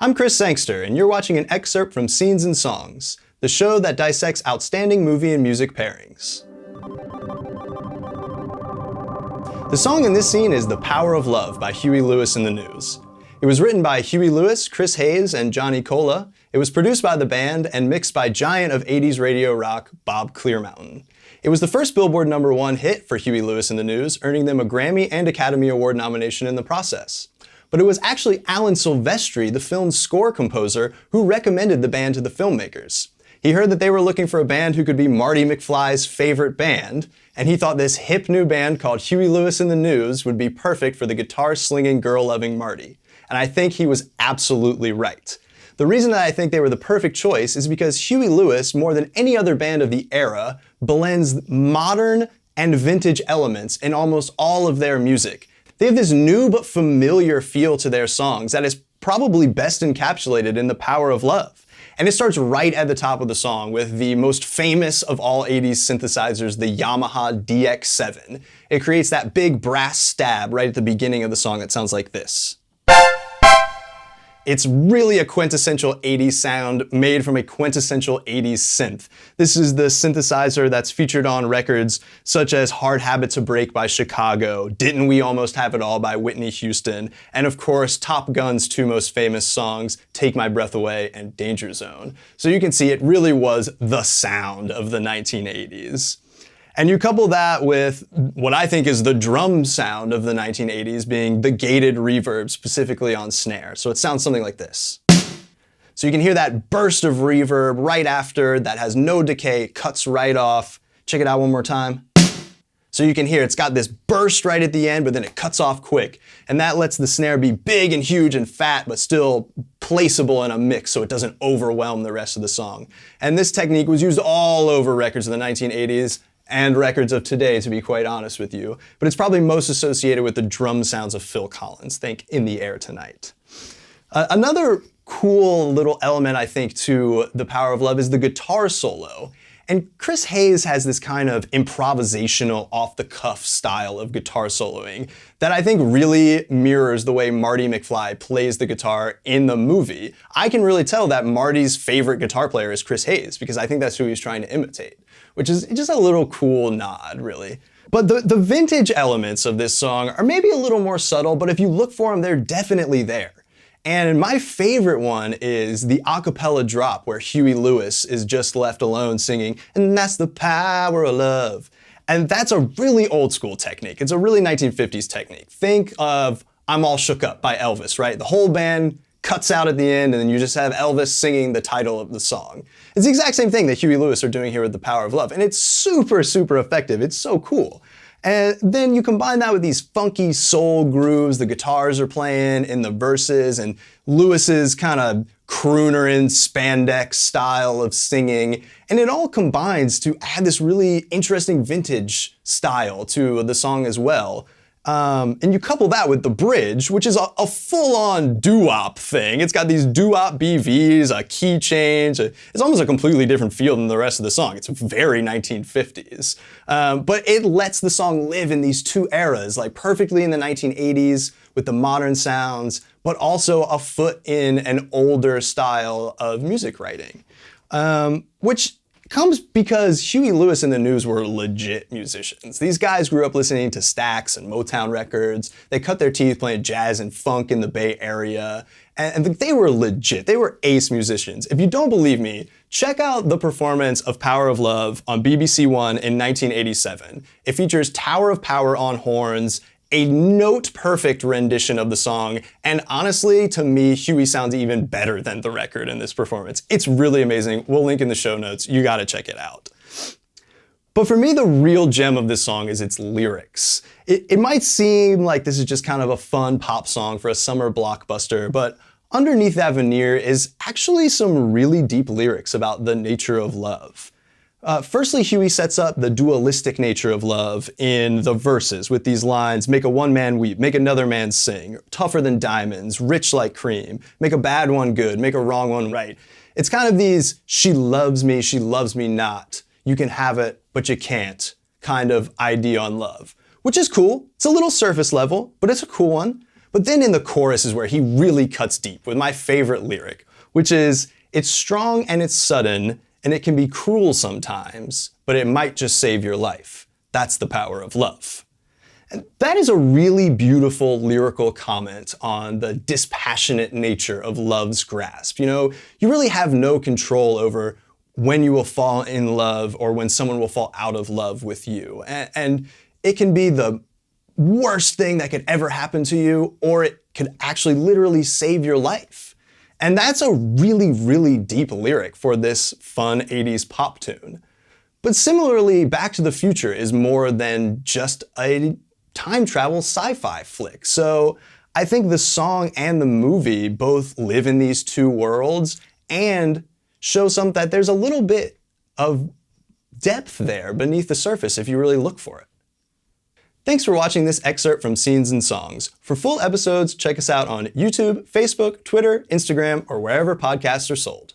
I'm Chris Sangster, and you're watching an excerpt from Scenes and Songs, the show that dissects outstanding movie and music pairings. The song in this scene is The Power of Love by Huey Lewis and the News. It was written by Huey Lewis, Chris Hayes, and Johnny Cola. It was produced by the band and mixed by giant of 80s radio rock Bob Clearmountain. It was the first Billboard #1 hit for Huey Lewis and the News, earning them a Grammy and Academy Award nomination in the process. But it was actually Alan Silvestri, the film's score composer, who recommended the band to the filmmakers. He heard that they were looking for a band who could be Marty McFly's favorite band, and he thought this hip new band called Huey Lewis and the News would be perfect for the guitar-slinging, girl-loving Marty. And I think he was absolutely right. The reason that I think they were the perfect choice is because Huey Lewis, more than any other band of the era, blends modern and vintage elements in almost all of their music. They have this new but familiar feel to their songs that is probably best encapsulated in The Power of Love. And it starts right at the top of the song with the most famous of all 80s synthesizers, the Yamaha DX7. It creates that big brass stab right at the beginning of the song that sounds like this. It's really a quintessential 80s sound made from a quintessential 80s synth. This is the synthesizer that's featured on records such as Hard Habit to Break by Chicago, Didn't We Almost Have It All by Whitney Houston, and of course Top Gun's two most famous songs, Take My Breath Away and Danger Zone. So you can see it really was the sound of the 1980s. And you couple that with what I think is the drum sound of the 1980s being the gated reverb, specifically on snare. So it sounds something like this. So you can hear that burst of reverb right after that has no decay, cuts right off. Check it out one more time. So you can hear it's got this burst right at the end, but then it cuts off quick. And that lets the snare be big and huge and fat, but still placeable in a mix so it doesn't overwhelm the rest of the song. And this technique was used all over records in the 1980s. And records of today, to be quite honest with you. But it's probably most associated with the drum sounds of Phil Collins. Think In the Air Tonight. Another cool little element, I think, to The Power of Love is the guitar solo. And Chris Hayes has this kind of improvisational, off-the-cuff style of guitar soloing that I think really mirrors the way Marty McFly plays the guitar in the movie. I can really tell that Marty's favorite guitar player is Chris Hayes because I think that's who he's trying to imitate, which is just a little cool nod, really. But the vintage elements of this song are maybe a little more subtle, but if you look for them, they're definitely there. And my favorite one is the a cappella drop where Huey Lewis is just left alone singing, and that's the power of love. And that's a really old school technique. It's a really 1950s technique. Think of I'm All Shook Up by Elvis, right? The whole band cuts out at the end and then you just have Elvis singing the title of the song. It's the exact same thing that Huey Lewis are doing here with The Power of Love. And it's super, super effective. It's so cool. And then you combine that with these funky soul grooves the guitars are playing in the verses and Lewis's kind of crooner in spandex style of singing. And it all combines to add this really interesting vintage style to the song as well. And you couple that with the bridge, which is a full-on doo-wop thing. It's got these doo-wop BVs, a key change. It's almost a completely different feel than the rest of the song. It's very 1950s. But it lets the song live in these two eras, like perfectly in the 1980s with the modern sounds, but also a foot in an older style of music writing, which comes because Huey Lewis and the News were legit musicians. These guys grew up listening to Stax and Motown records. They cut their teeth playing jazz and funk in the Bay Area. And they were legit. They were ace musicians. If you don't believe me, check out the performance of Power of Love on BBC One in 1987. It features Tower of Power on horns, a note-perfect rendition of the song, and honestly, to me, Huey sounds even better than the record in this performance. It's really amazing. We'll link in the show notes. You gotta check it out. But for me, the real gem of this song is its lyrics. It might seem like this is just kind of a fun pop song for a summer blockbuster, but underneath that veneer is actually some really deep lyrics about the nature of love. Firstly, Huey sets up the dualistic nature of love in the verses with these lines, make a one man weep, make another man sing, tougher than diamonds, rich like cream, make a bad one good, make a wrong one right. It's kind of these she loves me not, you can have it, but you can't kind of idea on love, which is cool. It's a little surface level, but it's a cool one. But then in the chorus is where he really cuts deep with my favorite lyric, which is, "It's strong and it's sudden, and it can be cruel sometimes, but it might just save your life. That's the power of love." And that is a really beautiful lyrical comment on the dispassionate nature of love's grasp. You really have no control over when you will fall in love or when someone will fall out of love with you. And it can be the worst thing that could ever happen to you, or it could actually literally save your life. And that's a really, really deep lyric for this fun 80s pop tune. But similarly, Back to the Future is more than just a time travel sci-fi flick. So I think the song and the movie both live in these two worlds and show that there's a little bit of depth there beneath the surface if you really look for it. Thanks for watching this excerpt from Scenes and Songs. For full episodes, check us out on YouTube, Facebook, Twitter, Instagram, or wherever podcasts are sold.